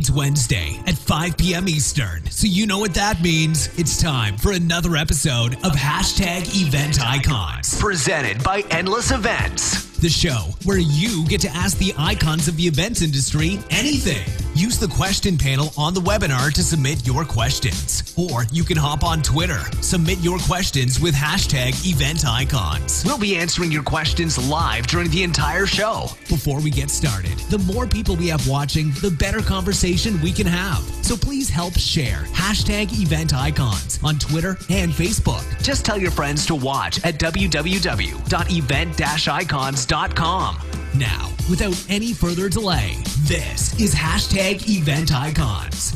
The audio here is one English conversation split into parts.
It's Wednesday at 5 p.m. Eastern, so you know what that means. It's time for another episode of #Event Icons, presented by Endless Events. The show where you get to ask the icons of the events industry anything. Use the question panel on the webinar to submit your questions. Or you can hop on Twitter. Submit your questions with #Event Icons. We'll be answering your questions live during the entire show. Before we get started, the more people we have watching, the better conversation we can have. So please help share #Event Icons on Twitter and Facebook. Just tell your friends to watch at www.event-icons.com. Now, without any further delay, this is #Event Icons.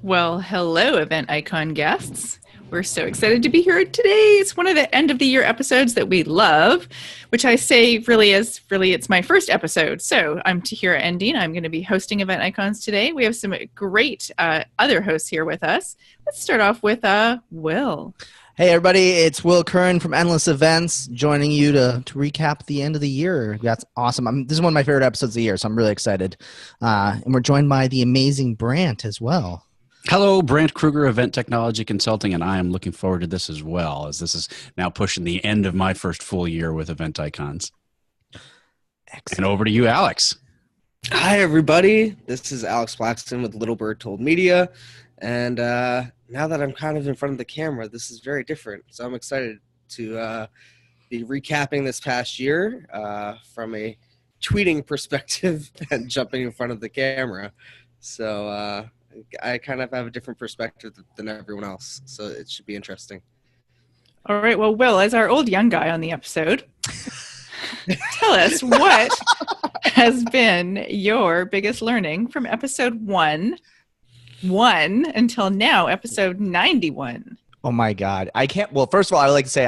Well, hello, Event Icon guests. We're so excited to be here today. It's one of the end of the year episodes that we love, which I say really is it's my first episode. So I'm Tahira Endine. I'm going to be hosting Event Icons today. We have some great other hosts here with us. Let's start off with Will. Hey everybody, it's Will Curran from Endless Events, joining you to recap the end of the year. That's awesome. This is one of my favorite episodes of the year, so I'm really excited. And we're joined by the amazing Brant as well. Hello, Brant Kruger, Event Technology Consulting, and I am looking forward to this as well, as this is now pushing the end of my first full year with Event Icons. Excellent. And over to you, Alex. Hi everybody, this is Alex Blackson with Little Bird Told Media, and now that I'm kind of in front of the camera, this is very different. So I'm excited to be recapping this past year from a tweeting perspective and jumping in front of the camera. So I kind of have a different perspective than everyone else. So it should be interesting. All right. Well, Will, as our old young guy on the episode, tell us what has been your biggest learning from episode one until now, episode 91. Oh my God. Well, first of all, I would like to say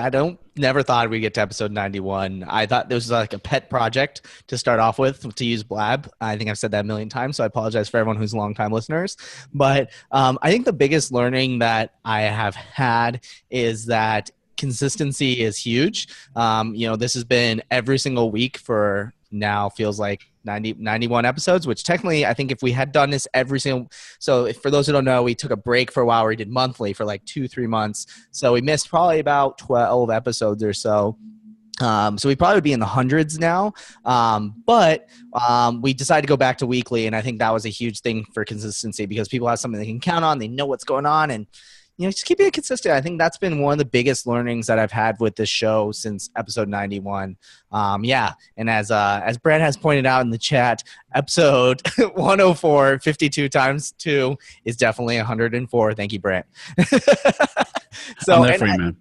never thought we'd get to episode 91. I thought this was like a pet project to start off with, to use Blab. I think I've said that a million times, so I apologize for everyone who's longtime listeners. But I think the biggest learning that I have had is that consistency is huge. This has been every single week for now feels like 91 episodes, which technically I think if we had done this for those who don't know, we took a break for a while where we did monthly for like 2-3 months. So we missed probably about 12 episodes or so. So we probably would be in the hundreds now. But we decided to go back to weekly. And I think that was a huge thing for consistency because people have something they can count on. They know what's going on, and just keeping it consistent. I think that's been one of the biggest learnings that I've had with this show since episode 91. And as Brad has pointed out in the chat, episode 104, 52 times 2 is definitely 104. Thank you, Brad. I'm there for you, man.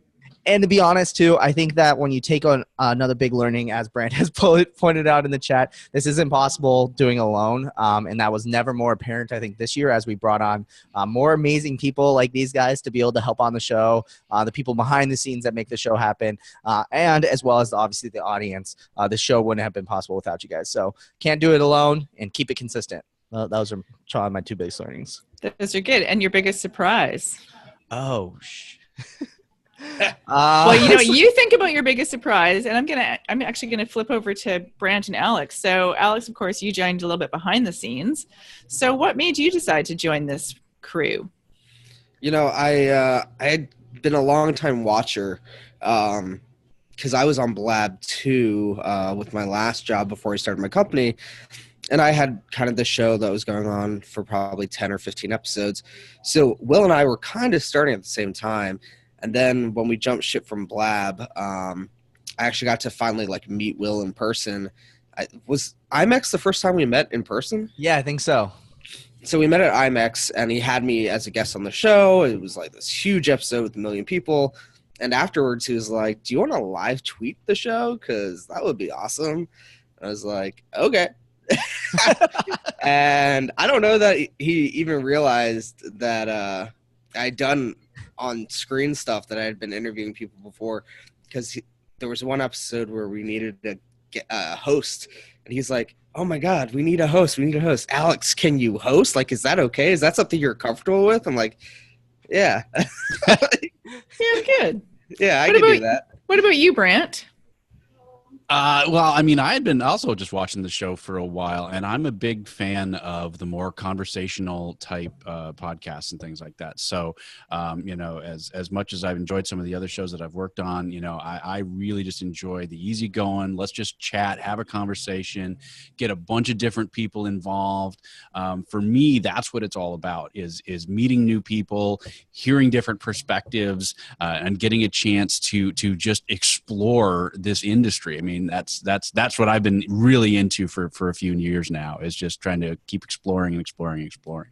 And to be honest, too, I think that when you take on another big learning, as Brant has pointed out in the chat, this isn't possible doing alone. And that was never more apparent, I think, this year as we brought on more amazing people like these guys to be able to help on the show, the people behind the scenes that make the show happen, and as well as, obviously, the audience. The show wouldn't have been possible without you guys. So can't do it alone, and keep it consistent. Those are probably my two biggest learnings. Those are good. And your biggest surprise? Oh, Well, you think about your biggest surprise, and I'm actually gonna flip over to Brant and Alex. So, Alex, of course, you joined a little bit behind the scenes. So, what made you decide to join this crew? I had been a long time watcher because I was on Blab too with my last job before I started my company. And I had kind of the show that was going on for probably 10 or 15 episodes. So Will and I were kind of starting at the same time. And then when we jumped ship from Blab, I actually got to finally meet Will in person. Was IMEX the first time we met in person? Yeah, I think so. So we met at IMEX, and he had me as a guest on the show. It was like this huge episode with 1 million people. And afterwards, he was like, "Do you want to live tweet the show? Because that would be awesome." And I was like, "Okay." And I don't know that he even realized that I'd done on-screen stuff that I had been interviewing people before, because there was one episode where we needed a host, and he's like, "Oh my God, we need a host. Alex, can you host? Is that okay? Is that something you're comfortable with?" I'm like, "Yeah." Yeah, good. Yeah, I can do that. What about you, Brant? Well, I mean, I had been also just watching the show for a while, and I'm a big fan of the more conversational type podcasts and things like that. So, as much as I've enjoyed some of the other shows that I've worked on, I really just enjoy the easygoing. Let's just chat, have a conversation, get a bunch of different people involved. For me, that's what it's all about: is meeting new people, hearing different perspectives, and getting a chance to just explore this industry. I mean, that's what I've been really into for a few years now, is just trying to keep exploring and exploring and exploring.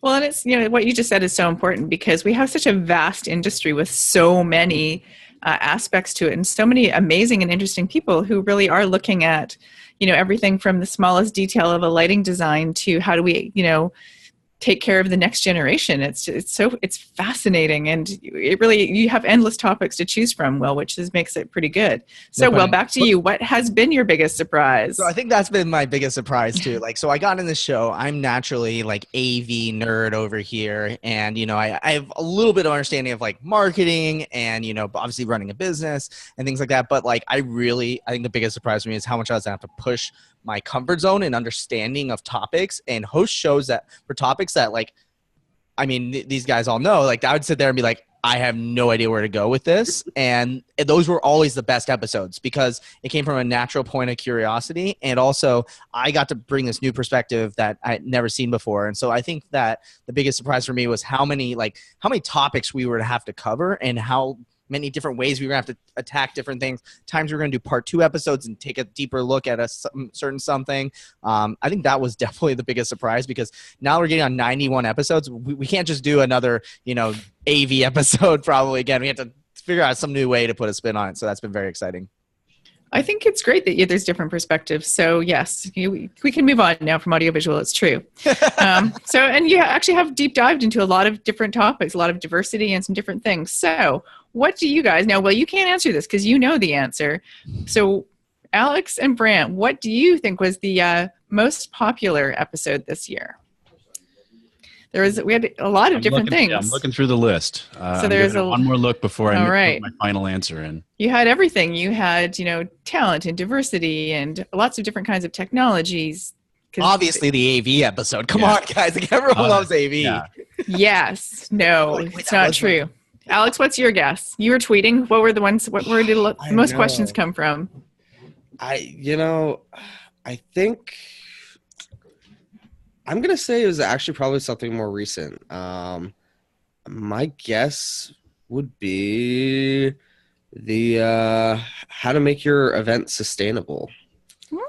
Well, and it's, what you just said is so important, because we have such a vast industry with so many aspects to it, and so many amazing and interesting people who really are looking at, everything from the smallest detail of a lighting design to how do we, take care of the next generation. It's fascinating, and you have endless topics to choose from, Will, which makes it pretty good. So, Will, back to you. What has been your biggest surprise? So I think that's been my biggest surprise too. So I got in this show. I'm naturally AV nerd over here, and I have a little bit of understanding of marketing and obviously running a business and things like that. But I think the biggest surprise for me is how much I was gonna have to push my comfort zone and understanding of topics and host shows for topics that these guys all know. I would sit there and be like, I have no idea where to go with this. And those were always the best episodes because it came from a natural point of curiosity. And also I got to bring this new perspective that I had never seen before. And so I think that the biggest surprise for me was how many topics we were to have to cover and how many different ways we were going to have to attack different things. Times we were going to do part 2 episodes and take a deeper look at a certain something. I think that was definitely the biggest surprise, because now we're getting on 91 episodes. We can't just do another, AV episode probably again. We have to figure out some new way to put a spin on it. So that's been very exciting. I think it's great that there's different perspectives. So yes, we can move on now from audiovisual. It's true. And you actually have deep dived into a lot of different topics, a lot of diversity and some different things. So what do you guys know? Well, you can't answer this because you know the answer. So Alex and Brant, what do you think was the most popular episode this year? We had a lot of different things. I'm looking through the list. So there's one more look before I put my final answer in. You had everything. You had, talent and diversity and lots of different kinds of technologies. Obviously the AV episode. Come on, guys. Everyone loves AV. Yeah. Yes. No, it's not true. Alex, what's your guess? You were tweeting. What were the ones? Where did most questions come from? I think I'm going to say it was actually probably something more recent. My guess would be the how to make your event sustainable.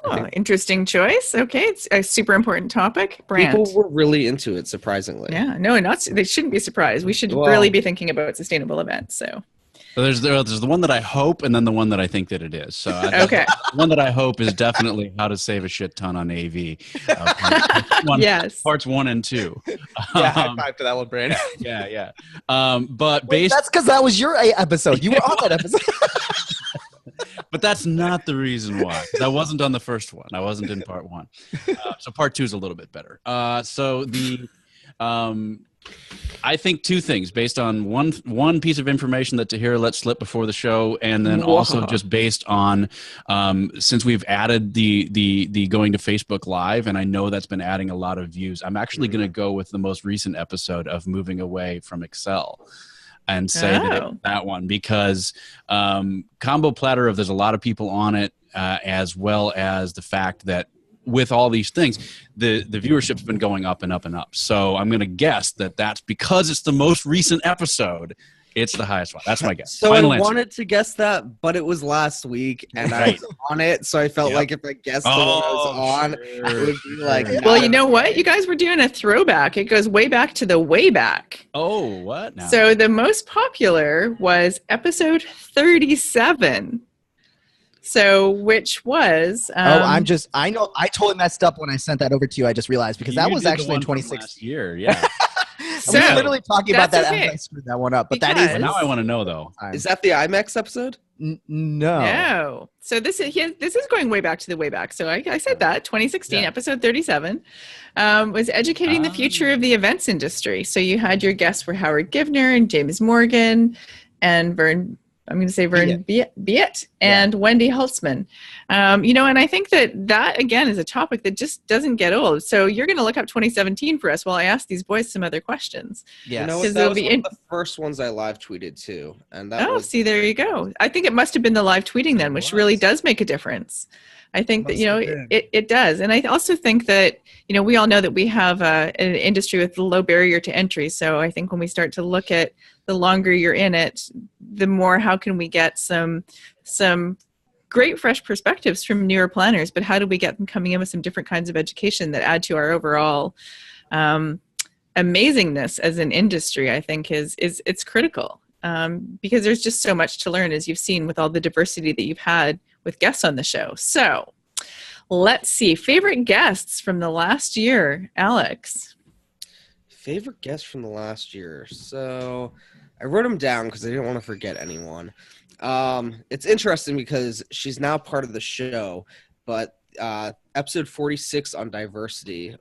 Oh, interesting choice. Okay, it's a super important topic. Brant. People were really into it, surprisingly. Yeah, no, they shouldn't be surprised. We should really be thinking about sustainable events. So there's the one that I hope, and then the one that I think that it is. So okay, the one that I hope is definitely how to save a shit ton on AV. Yes, parts 1 and 2. High five to that one, Brandon. Yeah. But that's because that was your episode. You were on that episode. But that's not the reason why. I wasn't on the first one. I wasn't in part 1. So part 2 is a little bit better. I think 2 things based on one piece of information that Tahira let slip before the show, and then also just based on since we've added the going to Facebook Live, and I know that's been adding a lot of views. I'm actually going to go with the most recent episode of moving away from Excel. And say that one, because combo platter of there's a lot of people on it, as well as the fact that with all these things, the viewership's been going up and up and up. So I'm going to guess that that's because it's the most recent episode. It's the highest one. That's my guess. So I wanted to guess that, but it was last week, and I was on it, so I felt like if I guessed the one I was on, it would be like... Well, you know what? You guys were doing a throwback. It goes way back to the way back. Oh, what? Now? So the most popular was episode 37. So, which was... I know, I totally messed up when I sent that over to you. I just realized, because that was actually in 2016. Last year, yeah. So, we're literally talking about that as I screwed that one up. But that is... Now I want to know, though. Is that the IMAX episode? No. So this is going way back to the way back. So I said that 2016 episode 37 was educating the future of the events industry. So you had your guests were Howard Givner and James Morgan and Vern I'm going to say Vern Biet and Wendy Holtzman. And I think that again is a topic that just doesn't get old. So you're going to look up 2017 for us while I ask these boys some other questions. Yes. That was one of the first ones I live tweeted too. And that see, there you go. I think it must have been the live tweeting then, which really does make a difference. I think that, it does. And I also think that, we all know that we have an industry with low barrier to entry. So I think when we start to look at the longer you're in it, the more how can we get some great fresh perspectives from newer planners, but how do we get them coming in with some different kinds of education that add to our overall amazingness as an industry, I think it's critical. Because there's just so much to learn, as you've seen with all the diversity that you've had with guests on the show. So let's see. Favorite guests from the last year, Alex? Favorite guests from the last year. So I wrote them down because I didn't want to forget anyone. It's interesting because she's now part of the show, but episode 46 on diversity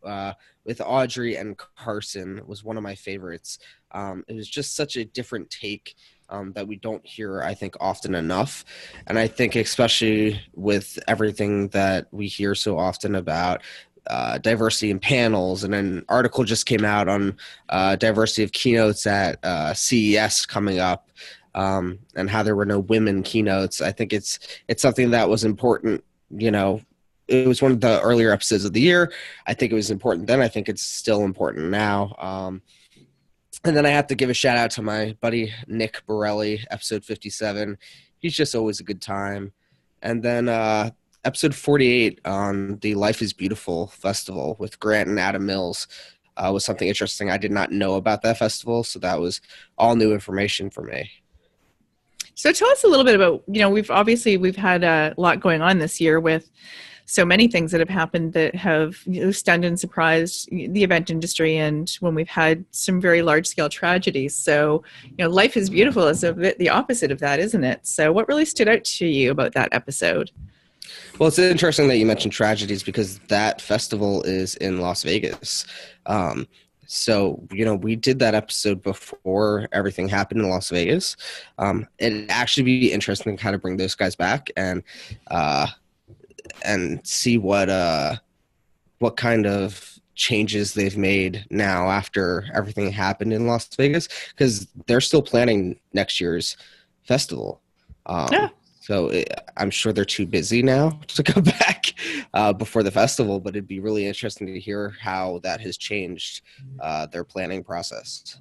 with Audrey and Carson was one of my favorites. It was just such a different take that we don't hear, I think, often enough. And I think especially with everything that we hear so often about diversity in panels, and an article just came out on diversity of keynotes at CES coming up, and how there were no women keynotes. I think it's something that was important. It was one of the earlier episodes of the year. I think it was important then. I think it's still important now. And then I have to give a shout out to my buddy Nick Borelli, episode 57. He's just always a good time. And then episode 48 on the Life is Beautiful festival with Grant and Adam Mills was something interesting. I did not know about that festival, so that was all new information for me. So tell us a little bit about, we've had a lot going on this year with so many things that have happened that have stunned and surprised the event industry, and when we've had some very large-scale tragedies. So, Life is Beautiful is a bit the opposite of that, isn't it? So what really stood out to you about that episode? Well, it's interesting that you mentioned tragedies because that festival is in Las Vegas. So, we did that episode before everything happened in Las Vegas. It'd actually be interesting to kind of bring those guys back and see what kind of changes they've made now after everything happened in Las Vegas, because they're still planning next year's festival. So I'm sure they're too busy now to come back before the festival, but it'd be really interesting to hear how that has changed their planning process.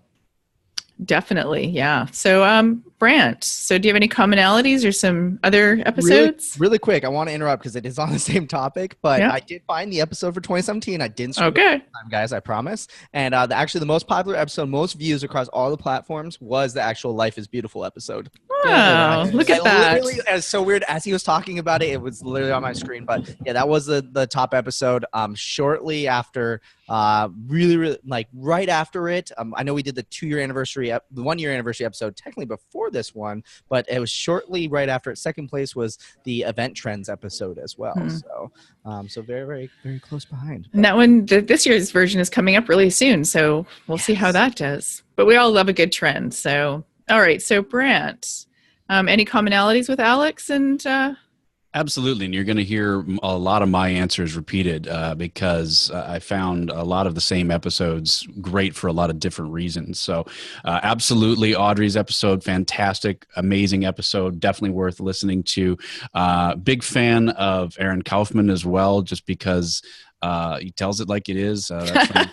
Definitely, yeah. So, Brant, so do you have any commonalities or some other episodes? Really quick, I want to interrupt because it is on the same topic, but I did find the episode for 2017. I didn't screw time, guys, I promise. And actually, the most popular episode, most views across all the platforms, was the actual Life is Beautiful episode. Wow, look at that. Literally, it's so weird. As he was talking about it, it was literally on my screne. But yeah, that was the top episode. Shortly after, really, like right after it, I know we did the 2-year anniversary, the 1-year anniversary episode, technically before this one, but it was shortly right after it. Second place was the event trends episode as well. So very, very, very close behind. And that one, this year's version is coming up really soon. So we'll see how that does. But we all love a good trend. So, all right. So Brant, any commonalities with Alex and Absolutely. And you're going to hear a lot of my answers repeated because I found a lot of the same episodes great for a lot of different reasons. So absolutely, Audrey's episode, fantastic, amazing episode, definitely worth listening to. Big fan of Aaron Kaufman as well, just because he tells it like it is. That's from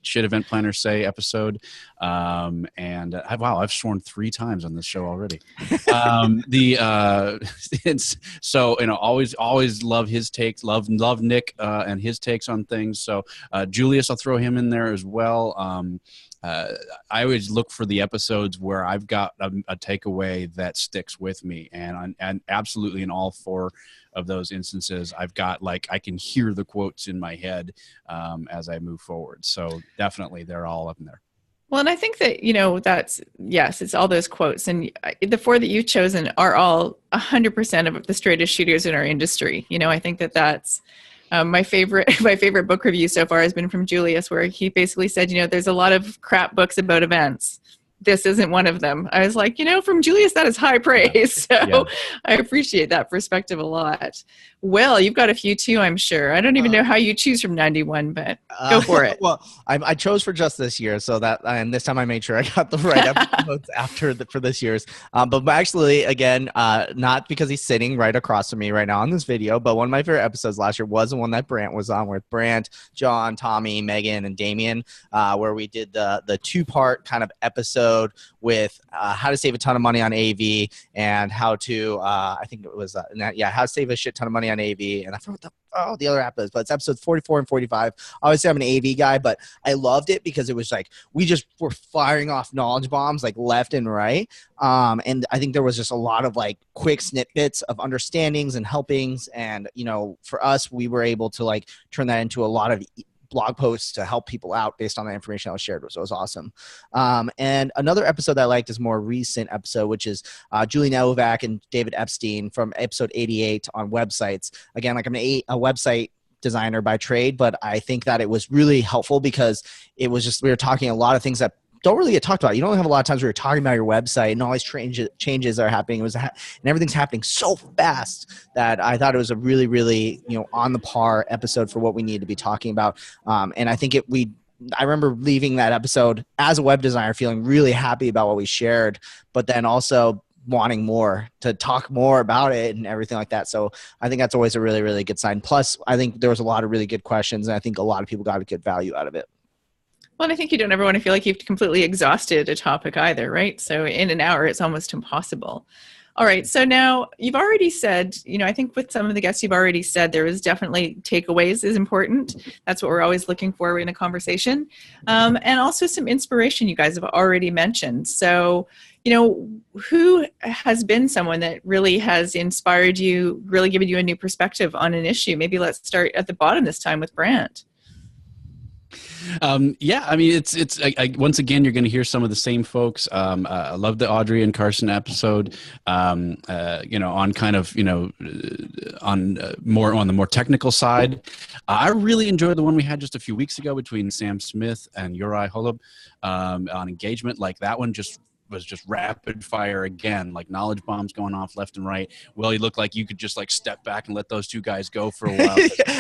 Shit Event Planners Say episode. I've sworn 3 times on this show already. Always love his takes, love Nick and his takes on things. So Julius, I'll throw him in there as well. I always look for the episodes where I've got a takeaway that sticks with me, and absolutely in all 4 of those instances, I've got I can hear the quotes in my head as I move forward. So definitely, they're all up in there. Well, and I think that, it's all those quotes. And the 4 that you've chosen are all 100% of the straightest shooters in our industry. I think that's my favorite book review so far has been from Julius, where he basically said, there's a lot of crap books about events, this isn't one of them. I was like, from Julius, that is high praise. So I appreciate that perspective a lot. Will, you've got a few too, I'm sure. I don't even know how you choose from 91, but go for it. Well, I chose for just this year, so that, and this time I made sure I got the right episodes for this year's. But actually, again, not because he's sitting right across from me right now on this video, but one of my favorite episodes last year was the one that Brant was on with Brant, John, Tommy, Megan, and Damien, where we did the two-part kind of episode with how to save a ton of money on AV and how to I think it was how to save a shit ton of money on AV, and I forgot what the other app is, but it's episodes 44 and 45. Obviously I'm an AV guy, but I loved it because it was like we just were firing off knowledge bombs like left and right, and I think there was just a lot of like quick snippets of understandings and helpings, and for us we were able to like turn that into a lot of blog posts to help people out based on the information that was shared. So it was awesome. And another episode that I liked is a more recent episode, which is Julie Novak and David Epstein from episode 88 on websites. Again, like I'm a website designer by trade, but I think that it was really helpful because it was just, we were talking a lot of things that don't really get talked about. You don't have a lot of times where you're talking about your website and all these changes are happening. And everything's happening so fast that I thought it was a really, really, on the par episode for what we need to be talking about. And I think I remember leaving that episode as a web designer feeling really happy about what we shared, but then also wanting more to talk more about it and everything like that. So I think that's always a really, really good sign. Plus, I think there was a lot of really good questions, and I think a lot of people got a good value out of it. Well, and I think you don't ever want to feel like you've completely exhausted a topic either, right? So in an hour, it's almost impossible. All right. So now you've already said, I think with some of the guests you've already said there is definitely takeaways is important. That's what we're always looking for in a conversation. And also some inspiration you guys have already mentioned. So, who has been someone that really has inspired you, really given you a new perspective on an issue? Maybe let's start at the bottom this time with Brant. I mean, it's once again, you're going to hear some of the same folks. I love the Audrey and Carson episode, on kind of, on the more technical side. I really enjoyed the one we had just a few weeks ago between Sam Smith and Uri Holub, on engagement. Like that one was just rapid fire again, like knowledge bombs going off left and right. Well, you look like you could just like step back and let those two guys go for a while.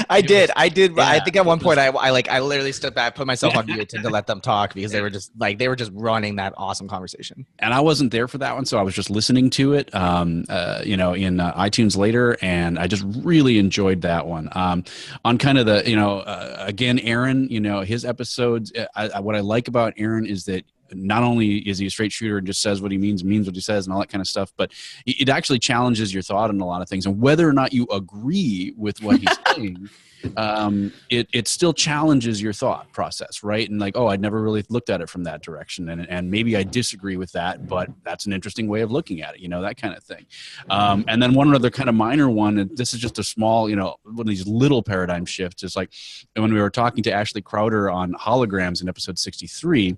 I did. Yeah, I think at one point I literally stepped back, put myself on mute to let them talk because they were just running that awesome conversation. And I wasn't there for that one, so I was just listening to it, in iTunes later, and I just really enjoyed that one. On kind of the, again, Aaron, his episodes. What I like about Aaron is that not only is he a straight shooter and just says what he means what he says and all that kind of stuff, but it actually challenges your thought on a lot of things. And whether or not you agree with what he's saying, it still challenges your thought process, right? And like, I'd never really looked at it from that direction. And maybe I disagree with that, but that's an interesting way of looking at it, that kind of thing. And then one other kind of minor one, and this is just a small, one of these little paradigm shifts, is like when we were talking to Ashley Crowder on holograms in episode 63,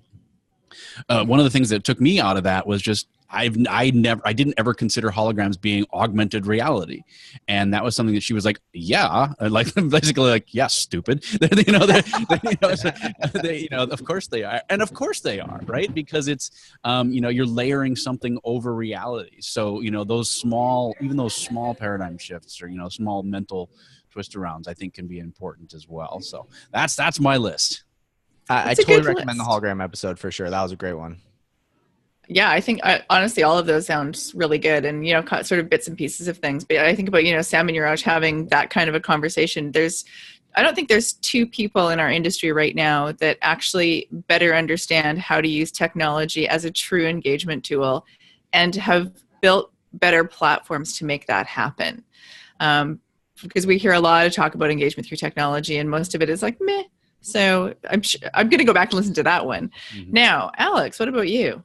one of the things that took me out of that was just I didn't ever consider holograms being augmented reality, and that was something that she was like, like basically like, stupid. Of course they are, and of course they are, right? Because it's you're layering something over reality. So those small paradigm shifts or small mental twist arounds, I think, can be important as well. So that's my list. I totally recommend the hologram episode for sure. That was a great one. Yeah, I think honestly, all of those sound really good, and sort of bits and pieces of things. But I think about Sam and Urash having that kind of a conversation. I don't think there's two people in our industry right now that actually better understand how to use technology as a true engagement tool, and have built better platforms to make that happen. Because we hear a lot of talk about engagement through technology, and most of it is like meh. So I'm going to go back and listen to that one. Mm-hmm. Now, Alex, what about you?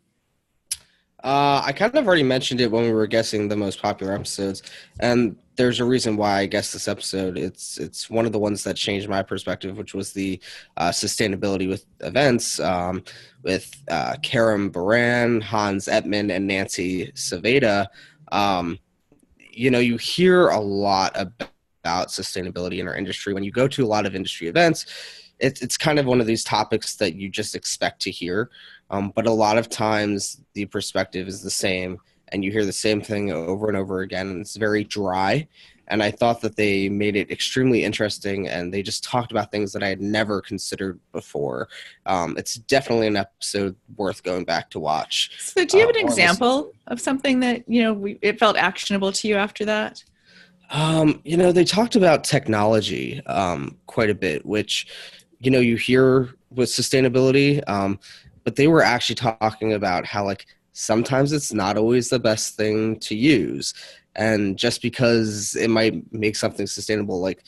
I kind of already mentioned it when we were guessing the most popular episodes, and there's a reason why I guessed this episode. It's one of the ones that changed my perspective, which was the sustainability with events, with Karim Baran, Hans Ettman, and Nancy Saveda. You hear a lot about sustainability in our industry. When you go to a lot of industry events, it's kind of one of these topics that you just expect to hear. But a lot of times the perspective is the same and you hear the same thing over and over again, and it's very dry. And I thought that they made it extremely interesting, and they just talked about things that I had never considered before. It's definitely an episode worth going back to watch. So do you have an example of something that, it felt actionable to you after that? They talked about technology quite a bit, which, you hear with sustainability, but they were actually talking about how, like, sometimes it's not always the best thing to use. And just because it might make something sustainable, like,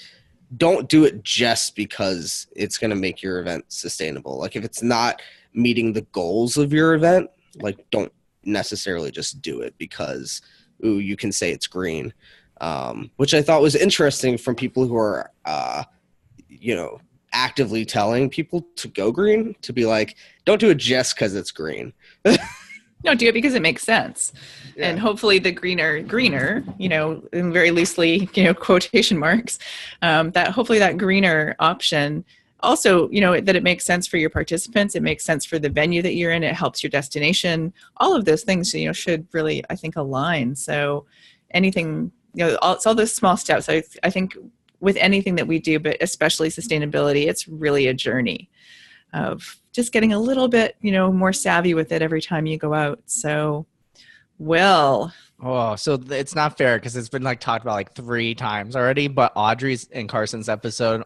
don't do it just because it's going to make your event sustainable. Like, if it's not meeting the goals of your event, like, don't necessarily just do it because, you can say it's green. Which I thought was interesting from people who are, actively telling people to go green, to be like, don't do it just because it's green. No, do it because it makes sense. Yeah. And hopefully the greener, in very loosely, quotation marks, that hopefully that greener option also, that it makes sense for your participants. It makes sense for the venue that you're in. It helps your destination. All of those things, should really, I think, align. So anything, it's all those small steps. I think with anything that we do, but especially sustainability, it's really a journey of just getting a little bit, more savvy with it every time you go out. So, Will. Oh, so it's not fair because it's been talked about 3 times already, but Audrey's and Carson's episode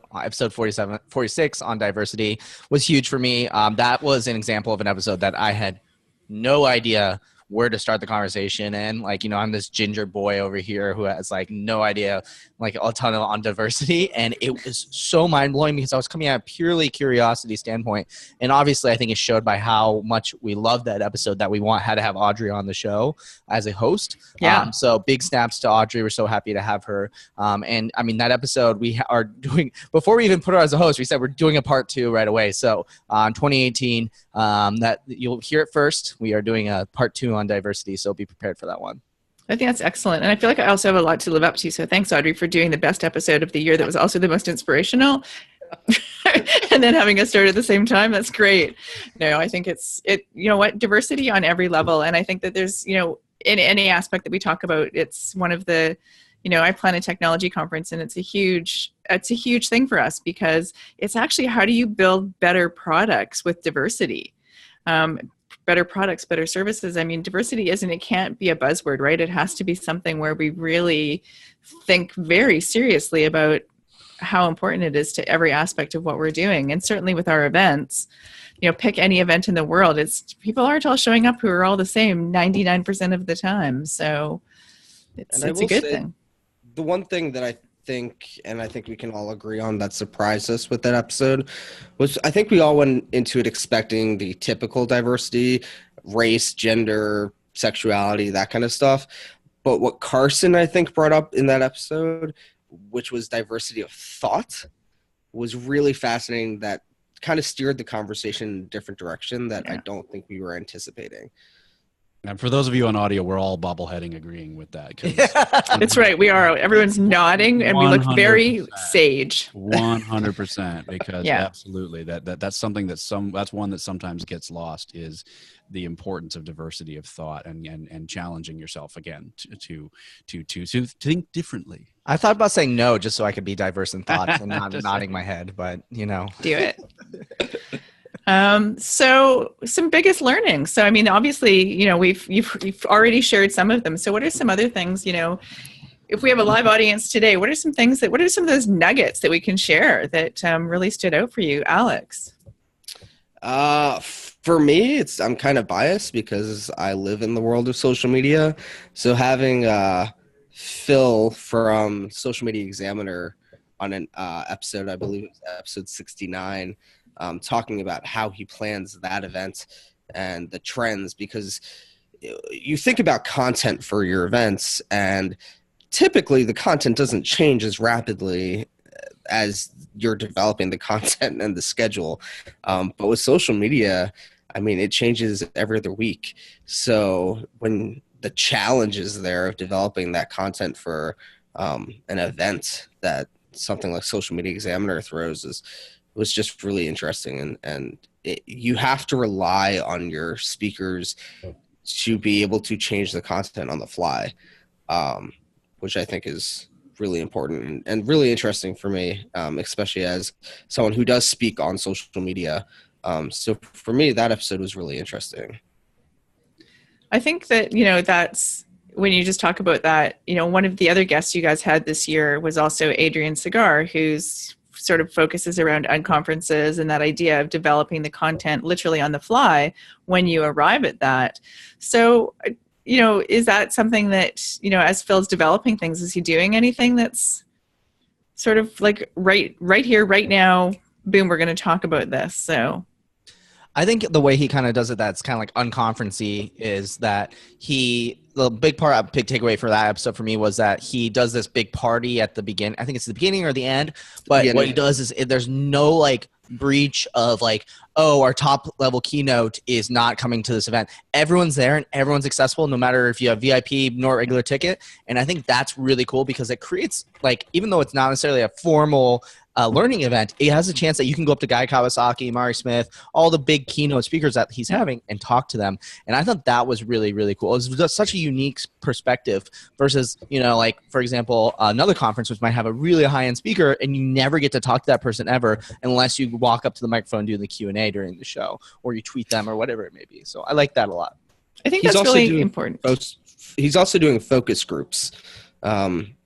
46 on diversity was huge for me. That was an example of an episode that I had no idea where to start the conversation. And I'm this ginger boy over here who has no idea, a ton on diversity. And it was so mind blowing because I was coming at a purely curiosity standpoint. And obviously I think it showed by how much we loved that episode that we had to have Audrey on the show as a host. Yeah. So big snaps to Audrey. We're so happy to have her. And I mean, that episode we are doing, before we even put her as a host, we said we're doing a part 2 right away. So 2018, that you'll hear it first. We are doing a part 2 on diversity, so be prepared for that one. I think that's excellent. And I feel like I also have a lot to live up to. So thanks, Audrey, for doing the best episode of the year that was also the most inspirational. And then having us start at the same time. That's great. No, I think diversity on every level. And I think that there's, in any aspect that we talk about, it's one of the, I plan a technology conference, and it's a huge thing for us because it's actually, how do you build better products with diversity? Better products, better services. I mean, diversity it can't be a buzzword, right? It has to be something where we really think very seriously about how important it is to every aspect of what we're doing. And certainly with our events, pick any event in the world, people aren't all showing up who are all the same 99% of the time. So it's a good thing. The one thing that I think we can all agree on that surprised us with that episode was, I think we all went into it expecting the typical diversity, race, gender, sexuality, that kind of stuff. But what Carson, I think, brought up in that episode, which was diversity of thought, was really fascinating. That kind of steered the conversation in a different direction that I don't think we were anticipating. And for those of you on audio, we're all bobbleheading agreing with that. That's right. We are. Everyone's nodding, and we look very sage. 100%, because absolutely that's something that's one that sometimes gets lost, is the importance of diversity of thought and challenging yourself again to think differently. I thought about saying no just so I could be diverse in thoughts and not nodding my head, but do it. So some biggest learnings. So, I mean, obviously, you've already shared some of them. So what are some other things, if we have a live audience today, what are some of those nuggets that we can share that really stood out for you, Alex? For me, I'm kind of biased because I live in the world of social media. So having Phil from Social Media Examiner on an episode, I believe it was episode 69, talking about how he plans that event and the trends, because you think about content for your events, and typically the content doesn't change as rapidly as you're developing the content and the schedule. But with social media, I mean, it changes every other week. So when the challenge is there of developing that content for an event that something like Social Media Examiner throws, is was just really interesting. And you have to rely on your speakers to be able to change the content on the fly, which I think is really important and really interesting for me, especially as someone who does speak on social media. So for me, that episode was really interesting. I think that, that's when you just talk about that, one of the other guests you guys had this year was also Adrienne Cigar, who's sort of focuses around unconferences and that idea of developing the content literally on the fly when you arrive at that. So, is that something that, as Phil's developing things, is he doing anything that's sort of like right here, right now, boom, we're going to talk about this. So I think the way he kind of does it, that's kind of like unconference-y, is that the big takeaway for that episode for me was that he does this big party at the beginning. I think it's the beginning or the end, but what he does is there's no like breach of like, oh, our top level keynote is not coming to this event. Everyone's there and everyone's accessible, no matter if you have VIP nor regular ticket. And I think that's really cool because it creates, like, even though it's not necessarily a formal learning event, it has a chance that you can go up to Guy Kawasaki, Mari Smith, all the big keynote speakers that he's having and talk to them. And I thought that was really, really cool. It was just such a unique perspective versus, like, for example, another conference which might have a really high-end speaker and you never get to talk to that person ever unless you walk up to the microphone and do the Q&A during the show or you tweet them or whatever it may be. So I like that a lot. I think that's really important. He's also doing focus groups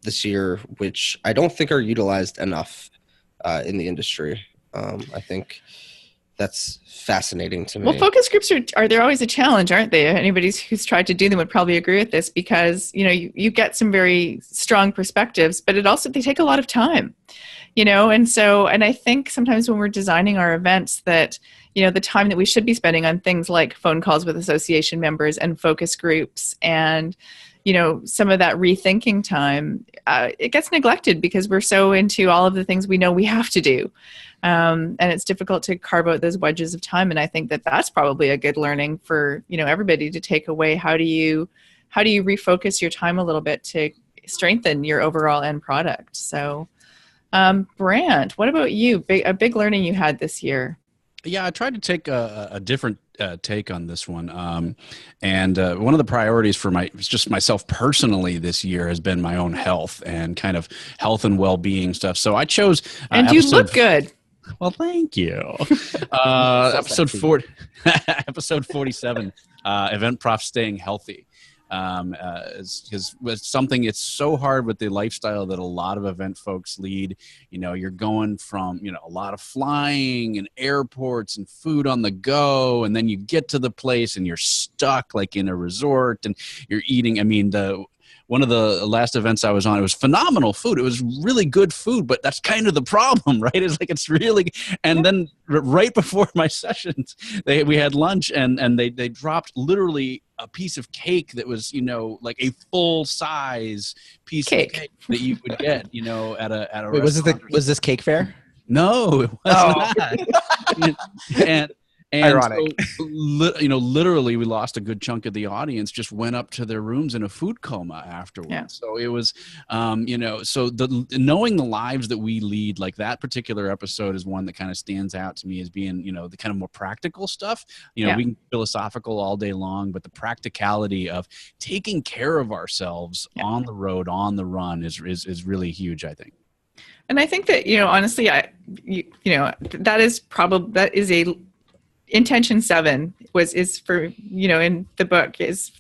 this year, which I don't think are utilized enough in the industry. I think that's fascinating to me. Well, focus groups they're always a challenge, aren't they? Anybody who's tried to do them would probably agree with this because, you get some very strong perspectives, but they take a lot of time, and I think sometimes when we're designing our events that, the time that we should be spending on things like phone calls with association members and focus groups and, some of that rethinking time, it gets neglected because we're so into all of the things we know we have to do. And it's difficult to carve out those wedges of time. And I think that that's probably a good learning for, everybody to take away. How do you refocus your time a little bit to strengthen your overall end product? So, Brand, what about you? A big learning you had this year? Yeah, I tried to take a different take on this one. And one of the priorities for just myself personally this year has been my own health and kind of health and well-being stuff. So I chose and you look good. Well, thank you. Episode 47, Event Prof Staying Healthy. Is something, it's so hard with the lifestyle that a lot of event folks lead. You're going from, a lot of flying and airports and food on the go. And then you get to the place and you're stuck like in a resort and you're eating. I mean, one of the last events I was on, it was phenomenal food. It was really good food, but that's kind of the problem, right? It's really, and then right before my sessions, we had lunch and they dropped literally a piece of cake that was, like a full size piece of cake that you would get, at a Wait, was this cake fair? No, it was not. And ironic. So, literally we lost a good chunk of the audience, just went up to their rooms in a food coma afterwards. Yeah. So it was, so knowing the lives that we lead, like that particular episode is one that kind of stands out to me as being, the kind of more practical stuff. We can be philosophical all day long, but the practicality of taking care of ourselves on the road, on the run is really huge, I think. And I think that, honestly, that is a intention 7 is for, in the book is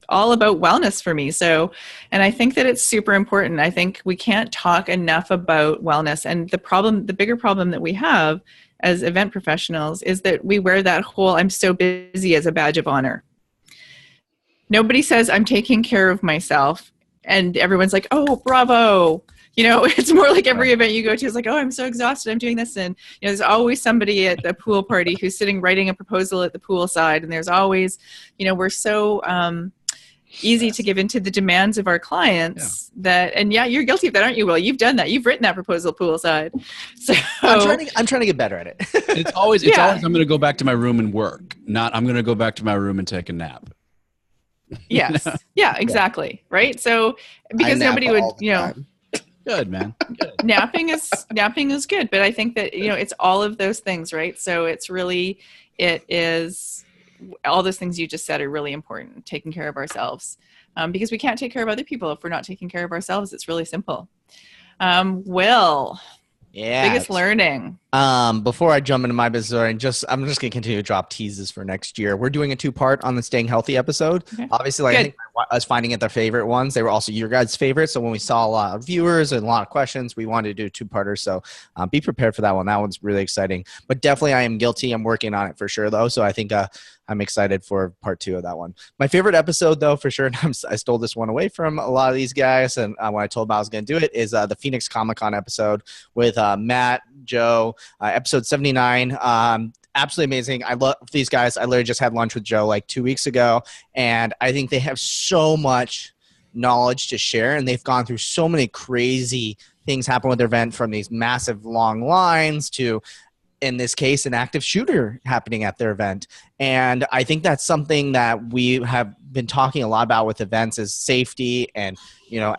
all about wellness for me. So, and I think that it's super important. I think we can't talk enough about wellness. And the bigger problem that we have as event professionals is that we wear that whole I'm so busy as a badge of honor. Nobody says I'm taking care of myself. And everyone's like, oh, bravo. It's more like every event you go to is like, oh, I'm so exhausted. I'm doing this. And, there's always somebody at the pool party who's sitting writing a proposal at the pool side. And there's always, we're so easy to give into the demands of our clients and you're guilty of that, aren't you, Will? You've done that. You've written that proposal poolside. So I'm trying to get better at it. It's always I'm going to go back to my room and work, not I'm going to go back to my room and take a nap. Yes. Yeah, exactly. Right. So because nobody would, Good, man. Good. Napping is good, but I think that, it's all of those things, right? So it is all those things you just said are really important. Taking care of ourselves, because we can't take care of other people if we're not taking care of ourselves. It's really simple. Will, biggest learning. Before I jump into my business story, I'm just going to continue to drop teases for next year. We're doing a 2-part on the Staying Healthy episode. Okay. Obviously, I think us finding it their favorite ones, they were also your guys' favorites. So when we saw a lot of viewers and a lot of questions, we wanted to do a 2-parter. So be prepared for that one. That one's really exciting. But definitely, I am guilty. I'm working on it for sure, though. So I think I'm excited for part 2 of that one. My favorite episode, though, for sure, and I stole this one away from a lot of these guys, and when I told them I was going to do it, is the Phoenix Comic-Con episode with Matt, Joe, episode 79. Absolutely amazing. I love these guys. I literally just had lunch with Joe like 2 weeks ago, and I think they have so much knowledge to share, and they've gone through so many crazy things happen with their event, from these massive long lines to, in this case, an active shooter happening at their event. And I think that's something that we have been talking a lot about with events, is safety and,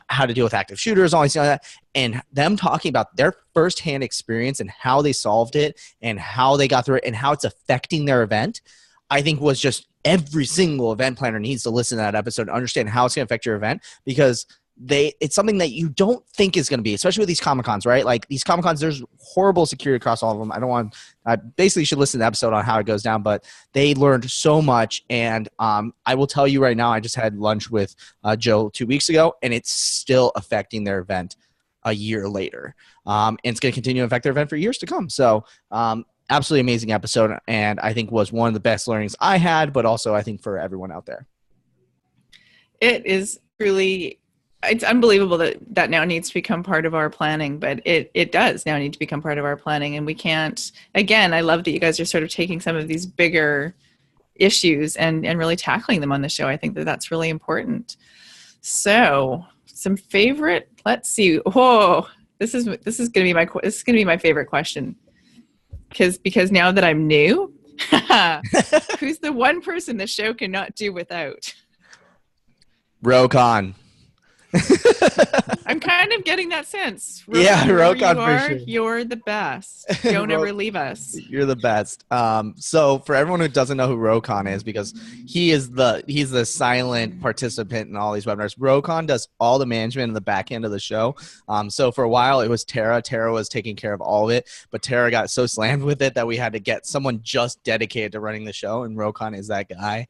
how to deal with active shooters, all these things like that. And them talking about their firsthand experience and how they solved it and how they got through it and how it's affecting their event, I think was just every single event planner needs to listen to that episode and understand how it's going to affect your event, because it's something that you don't think is going to be, especially with these Comic-Cons, right? Like these Comic-Cons, there's horrible security across all of them. I basically should listen to the episode on how it goes down, but they learned so much. And I will tell you right now, I just had lunch with Joe 2 weeks ago, and it's still affecting their event a year later. And it's going to continue to affect their event for years to come. So absolutely amazing episode. And I think was one of the best learnings I had, but also I think for everyone out there. It is really... It's unbelievable that now needs to become part of our planning, but it does now need to become part of our planning. And we can't, again, I love that you guys are sort of taking some of these bigger issues and really tackling them on the show. I think that's really important. So some favorite, let's see. Oh, this is going to be my favorite question. Because now that I'm new, who's the one person the show cannot do without? Rokon. I'm kind of getting that sense. Rokon for sure. You're the best. Don't ever leave us. You're the best. So for everyone who doesn't know who Rokon is, because he's the silent participant in all these webinars. Rokon does all the management in the back end of the show. So for a while it was Tara. Tara was taking care of all of it, but Tara got so slammed with it that we had to get someone just dedicated to running the show, and Rokon is that guy.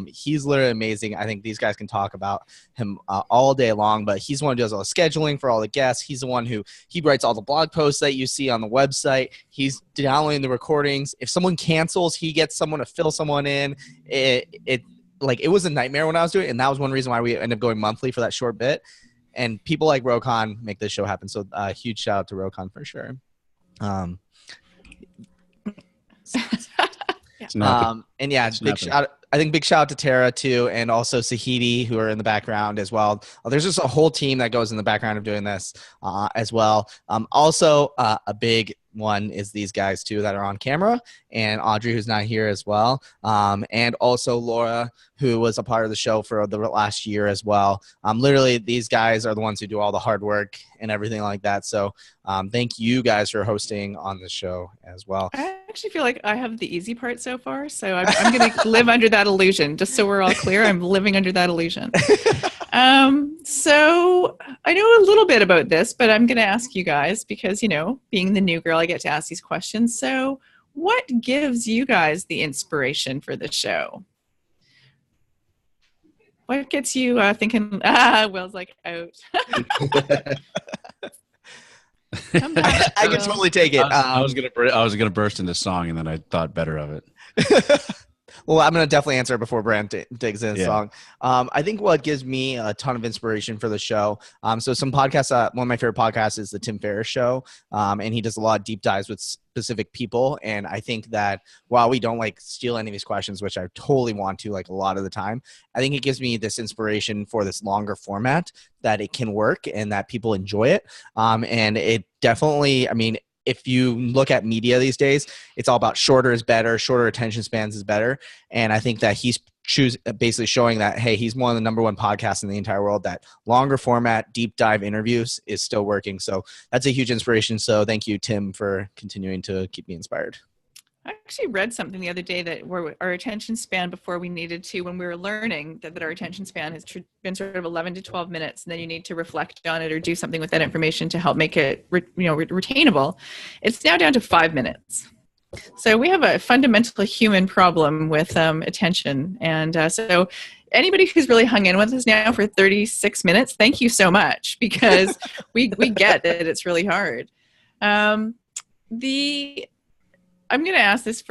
He's literally amazing. I think these guys can talk about him all day long, but he's the one who does all the scheduling for all the guests. He's the one who writes all the blog posts that you see on the website. He's downloading the recordings. If someone cancels, he gets someone to fill someone in. It was a nightmare when I was doing it, and that was one reason why we ended up going monthly for that short bit. And people like Rokon make this show happen. So huge shout out to Rokon for sure. Big shout out to Tara too, and also Sahidi, who are in the background as well. There's just a whole team that goes in the background of doing this as well. Also, a big one is these guys too that are on camera, and Audrey, who's not here as well, and also Laura, who was a part of the show for the last year as well. Literally, these guys are the ones who do all the hard work and everything like that. So thank you guys for hosting on the show as well. I actually feel like I have the easy part so far, so I'm going to live under that illusion. Just so we're all clear, I'm living under that illusion. So I know a little bit about this, but I'm going to ask you guys because, being the new girl, I get to ask these questions. So what gives you guys the inspiration for the show? What gets you thinking, Will's like out. I can totally take it. I was gonna burst into song, and then I thought better of it. Well, I'm going to definitely answer before Brand digs in the song. I think what gives me a ton of inspiration for the show. So some podcasts, one of my favorite podcasts is the Tim Ferriss Show. And he does a lot of deep dives with specific people. And I think that while we don't steal any of these questions, which I totally want to a lot of the time, I think it gives me this inspiration for this longer format that it can work and that people enjoy it. And it definitely, if you look at media these days, it's all about shorter is better, shorter attention spans is better. And I think that he's basically showing that, hey, he's one of the number one podcasts in the entire world, that longer format, deep dive interviews is still working. So that's a huge inspiration. So thank you, Tim, for continuing to keep me inspired. I actually read something the other day that where our attention span before we needed to, when we were learning that our attention span has been sort of 11 to 12 minutes, and then you need to reflect on it or do something with that information to help make it, retainable. It's now down to 5 minutes. So we have a fundamental human problem with attention. And so anybody who's really hung in with us now for 36 minutes, thank you so much, because we get that it's really hard. I'm going to ask this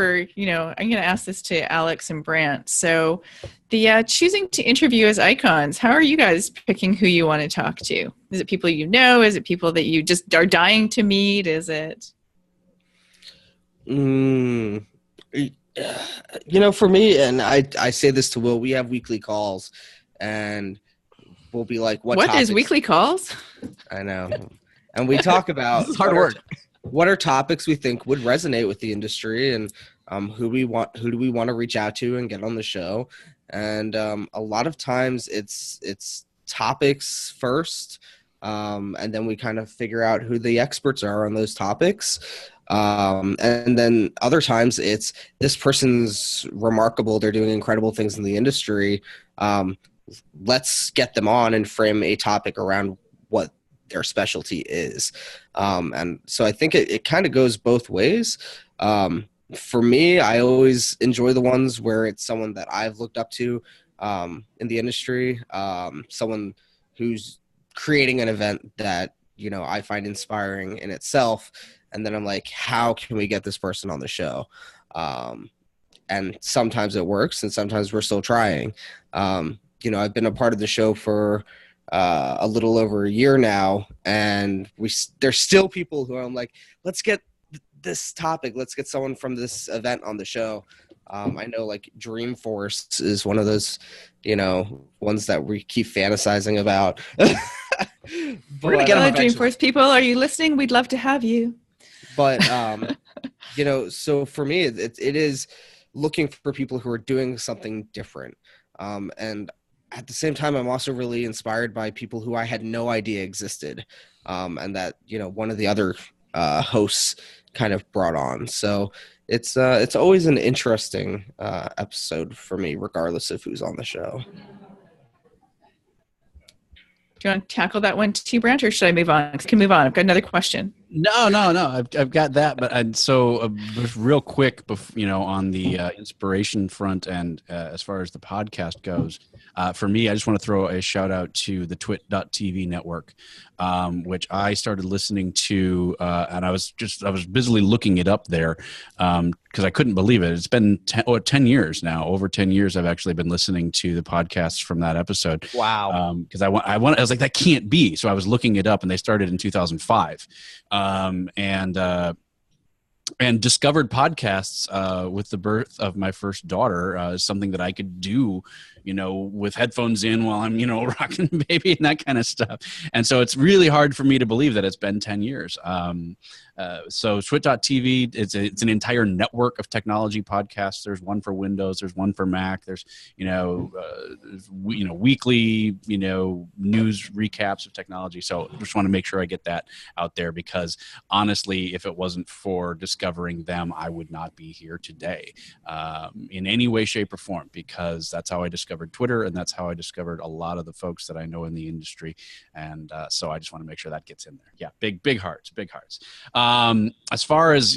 to Alex and Brant. So the choosing to interview as icons, how are you guys picking who you want to talk to? Is it people you know? Is it people that you just are dying to meet? Is it? For me, and I say this to Will, we have weekly calls, and we'll be like, what is weekly calls? I know. And we talk about this is hard work. What are topics we think would resonate with the industry, and who do we want to reach out to and get on the show? And a lot of times it's topics first, and then we kind of figure out who the experts are on those topics. And then other times it's, this person's remarkable, they're doing incredible things in the industry. Let's get them on and frame a topic around what their specialty is. And so I think it kind of goes both ways. For me, I always enjoy the ones where it's someone that I've looked up to in the industry, someone who's creating an event that, I find inspiring in itself. And then I'm like, how can we get this person on the show? And sometimes it works, and sometimes we're still trying. I've been a part of the show for a little over a year now, and there's still people who I'm like, let's get this topic, let's get someone from this event on the show. I know like Dreamforce is one of those, ones that we keep fantasizing about. We're gonna get on Dreamforce people. Are you listening? We'd love to have you. But so for me, it is looking for people who are doing something different. And at the same time, I'm also really inspired by people who I had no idea existed, and that, one of the other hosts kind of brought on. So it's always an interesting episode for me, regardless of who's on the show. Do you want to tackle that one too, Brant, or should I move on? I can move on. I've got another question. No. I've got that, but so real quick, on the inspiration front, and as far as the podcast goes, for me, I just want to throw a shout out to the twit.tv network, which I started listening to, and I was busily looking it up there because I couldn't believe it. It's been 10 years now. Over 10 years, I've actually been listening to the podcasts from that episode. Wow. Because I was like, that can't be. So I was looking it up, and they started in 2005. And discovered podcasts with the birth of my first daughter is something that I could do, with headphones in while I'm, rocking the baby and that kind of stuff. And so it's really hard for me to believe that it's been 10 years. So Twit.tv, it's an entire network of technology podcasts. There's one for Windows, there's one for Mac. There's, weekly, news recaps of technology. So I just want to make sure I get that out there, because honestly, if it wasn't for discovering them, I would not be here today in any way, shape, or form, because that's how I discovered Twitter, and that's how I discovered a lot of the folks that I know in the industry. And so I just want to make sure that gets in there. Yeah, big hearts. As far as,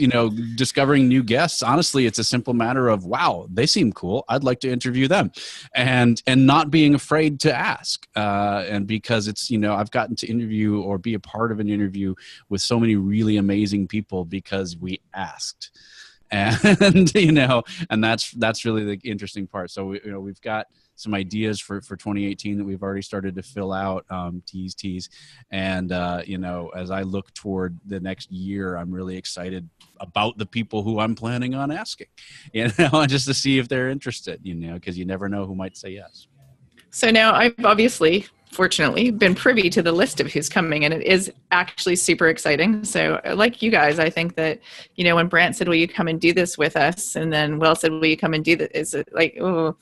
discovering new guests, honestly, it's a simple matter of, wow, they seem cool, I'd like to interview them, and not being afraid to ask. And because it's, I've gotten to interview or be a part of an interview with so many really amazing people because we asked. And, and that's really the interesting part. So, we've got some ideas for 2018 that we've already started to fill out, tease. And, as I look toward the next year, I'm really excited about the people who I'm planning on asking, just to see if they're interested, because you never know who might say yes. So now I've obviously, fortunately, been privy to the list of who's coming, and it is actually super exciting. So like you guys, I think that, when Brant said, will you come and do this with us? And then Will said, will you come and do that? Is it like, oh,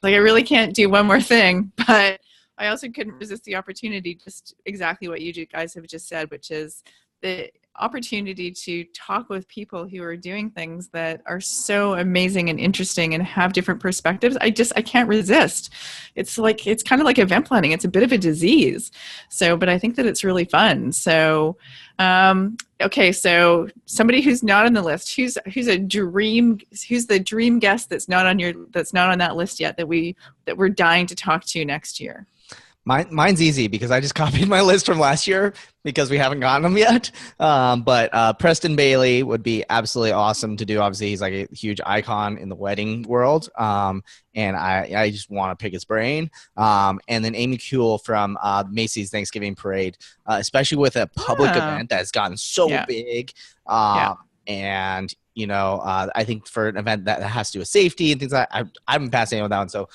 Like, I really can't do one more thing, but I also couldn't resist the opportunity, just exactly what you guys have just said, which is the opportunity to talk with people who are doing things that are so amazing and interesting and have different perspectives. I can't resist. It's kind of like event planning. It's a bit of a disease. So, but I think that it's really fun. So, okay. So somebody who's not on the list, who's the dream guest that's not on that list yet, that we're dying to talk to next year? Mine's easy because I just copied my list from last year because we haven't gotten them yet. But Preston Bailey would be absolutely awesome to do. Obviously, he's like a huge icon in the wedding world. And I just want to pick his brain. And then Amy Kuehl from Macy's Thanksgiving Parade, especially with a public event that's gotten so big. And, I think for an event that has to do with safety and things like that, I've been passing on that one. So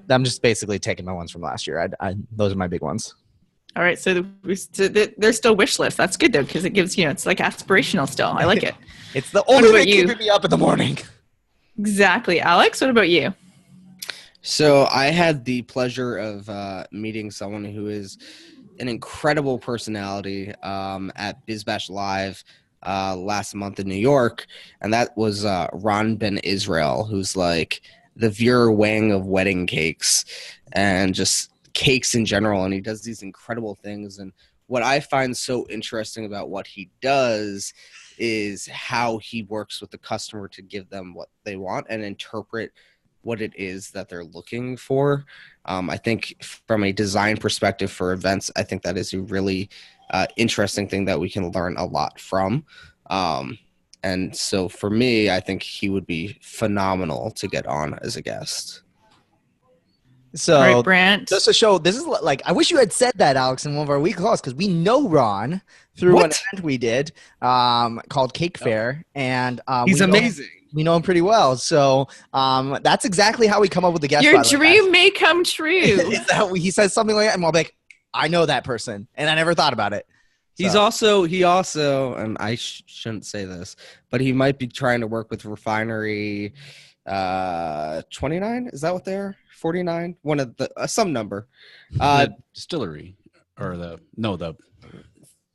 I'm just basically taking my ones from last year. Those are my big ones. All right. So they're still wish lists. That's good, though, because it gives, it's like aspirational still. I like it. It's the only thing keeping me up in the morning. Exactly. Alex, what about you? So I had the pleasure of meeting someone who is an incredible personality at BizBash Live last month in New York, and that was Ron Ben Israel, who's like the Vera Wang of wedding cakes and just cakes in general, and he does these incredible things. And what I find so interesting about what he does is how he works with the customer to give them what they want and interpret what it is that they're looking for. I think from a design perspective for events, I think that is a really interesting thing that we can learn a lot from. And so for me, I think he would be phenomenal to get on as a guest. So, all right, Brant. Just to show, this is like, I wish you had said that, Alex, in one of our weekly calls, because we know Ron through an event we did called Cake Fair. And he's amazing. We know him pretty well. So that's exactly how we come up with the guest. Your dream may come true. He says something like that, and I'll be like, I know that person, and I never thought about it. So. He also, and I shouldn't say this, but he might be trying to work with Refinery 29. Is that what they're 49? One of the some number. The distillery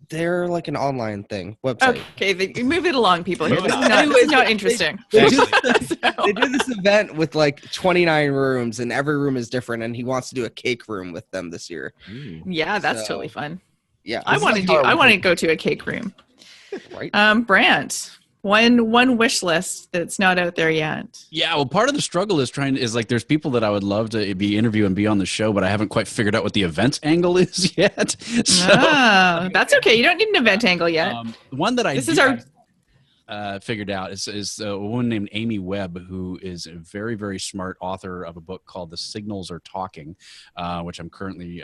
they're like an online thing website. Okay, move it along, people. This is not interesting. They do this event with like 29 rooms, and every room is different, and he wants to do a cake room with them this year. Yeah, that's totally fun. Yeah, I want to go to a cake room. Right. Brant, one wish list that's not out there yet. Yeah, well, part of the struggle is there's people that I would love to be interview and be on the show, but I haven't quite figured out what the event angle is yet. So, that's okay. You don't need an event angle yet. One that figured out is a woman named Amy Webb, who is a very, very smart author of a book called The Signals Are Talking, which I'm currently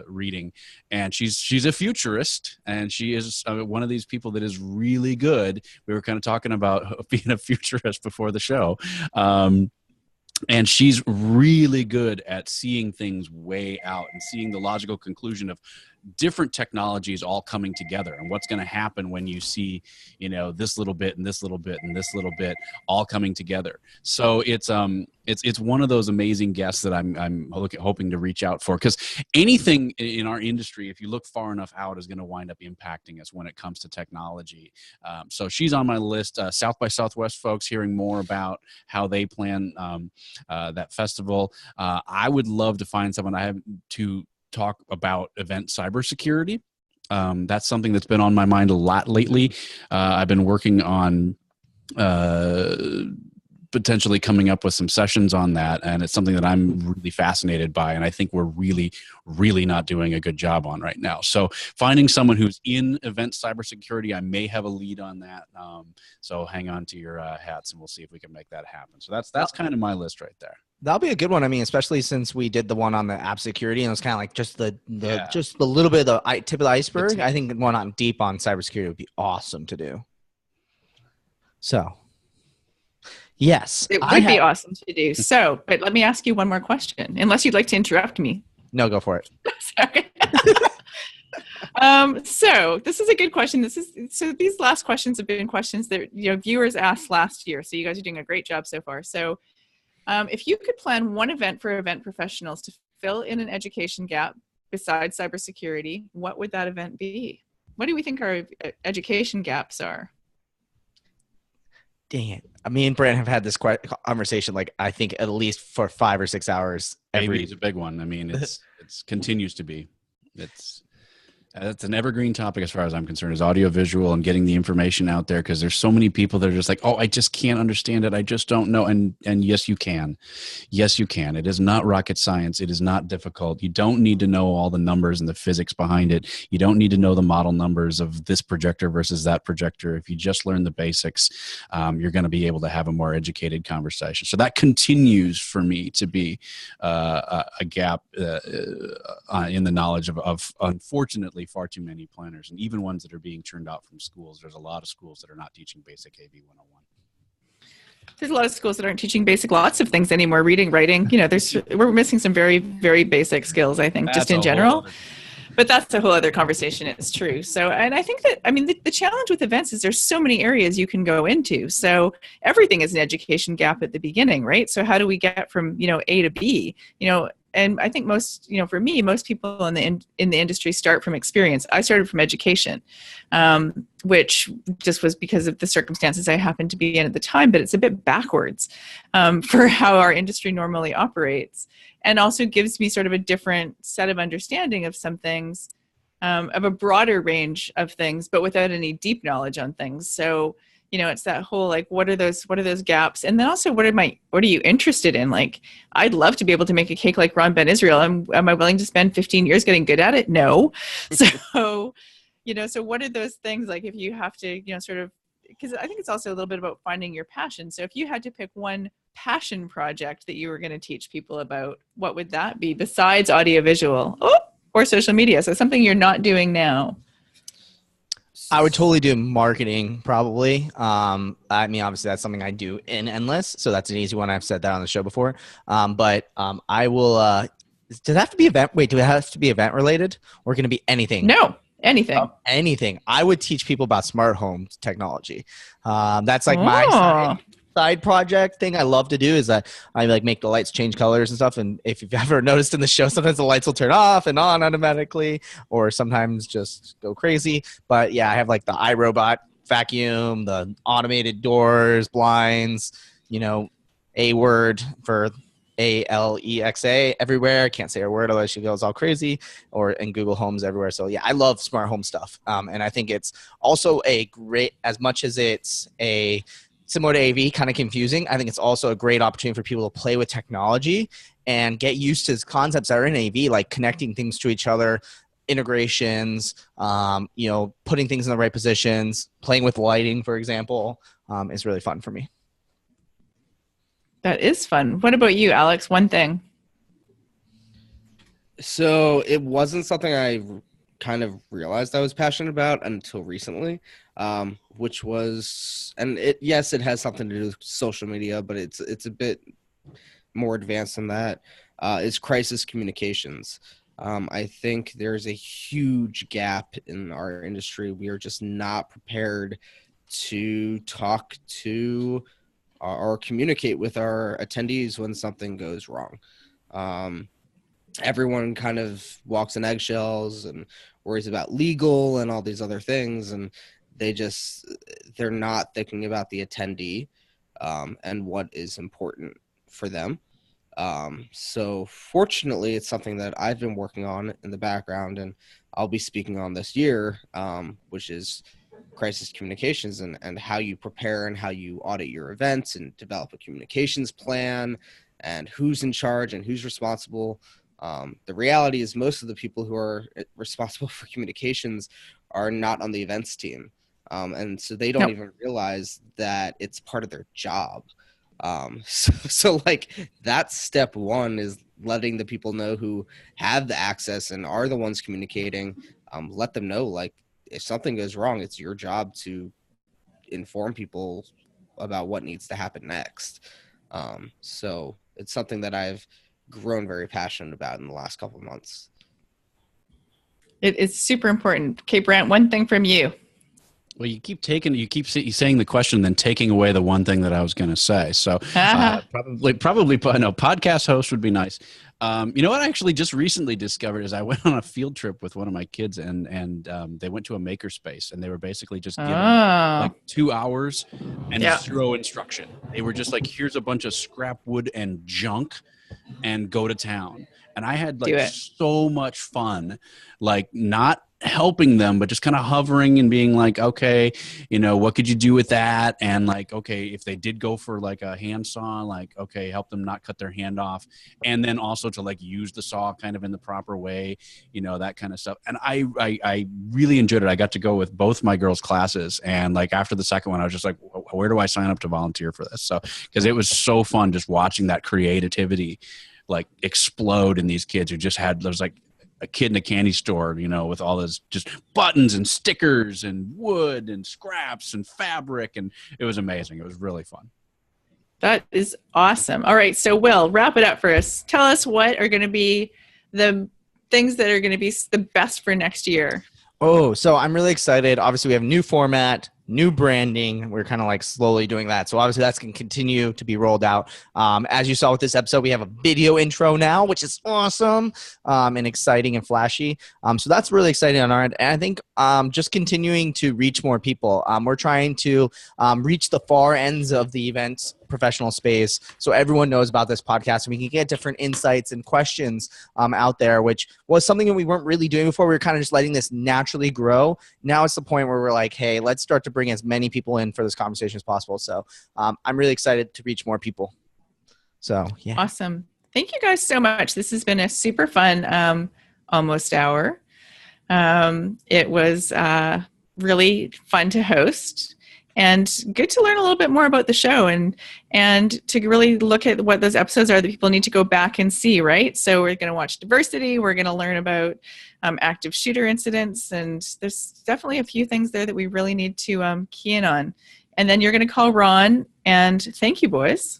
reading. And she's a futurist, and she is one of these people that is really good. We were kind of talking about being a futurist before the show. And she's really good at seeing things way out and seeing the logical conclusion of different technologies all coming together and what's going to happen when you see, this little bit and this little bit and this little bit all coming together. So it's one of those amazing guests that I'm hoping to reach out for, because anything in our industry, if you look far enough out, is going to wind up impacting us when it comes to technology. So she's on my list. South by Southwest folks, hearing more about how they plan that festival. I would love to find someone I have to talk about event cybersecurity. That's something that's been on my mind a lot lately. I've been working on potentially coming up with some sessions on that, and it's something that I'm really fascinated by, and I think we're really, really not doing a good job on right now. So finding someone who's in event cybersecurity, I may have a lead on that. So hang on to your hats, and we'll see if we can make that happen. So that's kind of my list right there. That'll be a good one. I mean, especially since we did the one on the app security, and it was kind of like just the little bit of the tip of the iceberg. I think one on deep on cybersecurity would be awesome to do. So, yes, it would be awesome to do. So, but let me ask you one more question, unless you'd like to interrupt me. No, go for it. Okay. So this is a good question. These last questions have been questions that viewers asked last year. So you guys are doing a great job so far. So If you could plan one event for event professionals to fill in an education gap besides cybersecurity, what would that event be? What do we think our education gaps are? Dang it. Me and Brent have had this conversation, like, I think at least for 5 or 6 hours. Maybe it's a big one. I mean, it's continues to be. It's an evergreen topic as far as I'm concerned, is audiovisual and getting the information out there, because there's so many people that are just like, oh, I just can't understand it. I just don't know. And yes, you can. Yes, you can. It is not rocket science. It is not difficult. You don't need to know all the numbers and the physics behind it. You don't need to know the model numbers of this projector versus that projector. If you just learn the basics, you're going to be able to have a more educated conversation. So that continues for me to be a gap in the knowledge of unfortunately, far too many planners, and even ones that are being churned out from schools. There's a lot of schools that are not teaching basic AV 101. There's a lot of schools that aren't teaching basic lots of things anymore. Reading, writing, we're missing some very, very basic skills, I think, just in general. But that's a whole other conversation. It's true. So, and I think that, the challenge with events is there's so many areas you can go into. So everything is an education gap at the beginning, right? So how do we get from, A to B, and I think most, for me, most people in the industry start from experience. I started from education, which just was because of the circumstances I happened to be in at the time, but it's a bit backwards for how our industry normally operates, and also gives me sort of a different set of understanding of some things, of a broader range of things, but without any deep knowledge on things. So, it's that whole, like, what are those gaps? And then also, what are you interested in? Like, I'd love to be able to make a cake like Ron Ben Israel. Am I willing to spend 15 years getting good at it? No. So, so what are those things, like, if you have to, sort of, because I think it's also a little bit about finding your passion. So if you had to pick one passion project that you were going to teach people about, what would that be besides audiovisual or social media? So something you're not doing now. I would totally do marketing, probably. Obviously that's something I do in Endless, so that's an easy one. I've said that on the show before. But I will. Does it have to be event? Wait, do it have to be event related, or can it be anything? No, anything. Anything. I would teach people about smart home technology. That's like my side project thing I love to do, is that I like make the lights change colors and stuff. And if you've ever noticed in the show, sometimes the lights will turn off and on automatically, or sometimes just go crazy. But yeah, I have like the iRobot vacuum, the automated doors, blinds, a word for Alexa everywhere. I can't say a word, otherwise she goes all crazy, and Google Homes everywhere. So yeah, I love smart home stuff. And I think it's also a great, as much as it's similar to AV, kind of confusing, I think it's also a great opportunity for people to play with technology and get used to concepts that are in AV, like connecting things to each other, integrations, putting things in the right positions, playing with lighting, for example, is really fun for me. That is fun. What about you, Alex? One thing. So it wasn't something I kind of realized I was passionate about until recently, which was, and it has something to do with social media, but it's a bit more advanced than that, is crisis communications. I think there's a huge gap in our industry. We are just not prepared to talk to or communicate with our attendees when something goes wrong. Everyone kind of walks in eggshells and worries about legal and all these other things, and they're not thinking about the attendee and what is important for them. So fortunately, it's something that I've been working on in the background, and I'll be speaking on this year, which is crisis communications and how you prepare and how you audit your events and develop a communications plan and who's in charge and who's responsible. The reality is most of the people who are responsible for communications are not on the events team. And so they don't even realize that it's part of their job. So like that's step one, is letting the people know who have the access and are the ones communicating. Let them know, like, if something goes wrong, it's your job to inform people about what needs to happen next. So it's something that I've grown very passionate about in the last couple of months. It is super important. Okay, Brant, one thing from you. Well, you keep saying the question, then taking away the one thing that I was going to say. So probably, no, podcast host would be nice. You know what I actually just recently discovered is I went on a field trip with one of my kids and they went to a makerspace and they were basically just given like 2 hours and zero instruction. They were just like, here's a bunch of scrap wood and junk and go to town. And I had like so much fun, like not helping them, but just kind of hovering and being like, okay, you know, what could you do with that? And like, okay, if they did go for like a handsaw, like, okay, help them not cut their hand off. And then also to like use the saw kind of in the proper way, you know, that kind of stuff. And I really enjoyed it. I got to go with both my girls' classes. And like after the second one, I was just like, where do I sign up to volunteer for this? So, because it was so fun just watching that creativity like explode in these kids who just had, there's like a kid in a candy store, you know, with all those just buttons and stickers and wood and scraps and fabric. And it was amazing. It was really fun. That is awesome. All right. So Will, wrap it up for us. Tell us what are going to be the things that are going to be the best for next year. Oh, so I'm really excited. Obviously, we have a new format, new branding. We're kind of like slowly doing that. So obviously that's going to continue to be rolled out. As you saw with this episode, we have a video intro now, which is awesome and exciting and flashy. So that's really exciting on our end. And I think just continuing to reach more people. We're trying to reach the far ends of the event professional space so everyone knows about this podcast and we can get different insights and questions out there, which was something that we weren't really doing before. We were kind of just letting this naturally grow. Now it's the point where we're like, hey, let's start to bring as many people in for this conversation as possible. So I'm really excited to reach more people. So yeah. Awesome. Thank you guys so much. This has been a super fun almost hour. It was really fun to host and good to learn a little bit more about the show and to really look at what those episodes are that people need to go back and see, right? So we're going to watch diversity. We're going to learn about active shooter incidents. And there's definitely a few things there that we really need to key in on. And then you're going to call Ron and thank you, boys.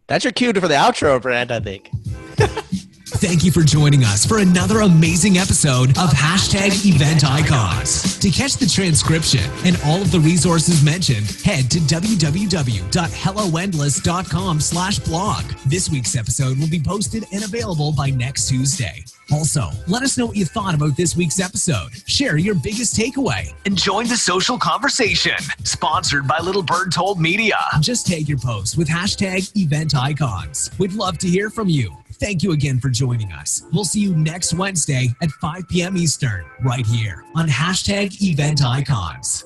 That's your cue for the outro, Brand, I think. Thank you for joining us for another amazing episode of #Event Icons. To catch the transcription and all of the resources mentioned, head to www.helloendless.com/blog. This week's episode will be posted and available by next Tuesday. Also, let us know what you thought about this week's episode. Share your biggest takeaway and join the social conversation. Sponsored by Little Bird Told Media. Just tag your post with #Event Icons. We'd love to hear from you. Thank you again for joining us. We'll see you next Wednesday at 5 p.m. Eastern, right here on #Event Icons.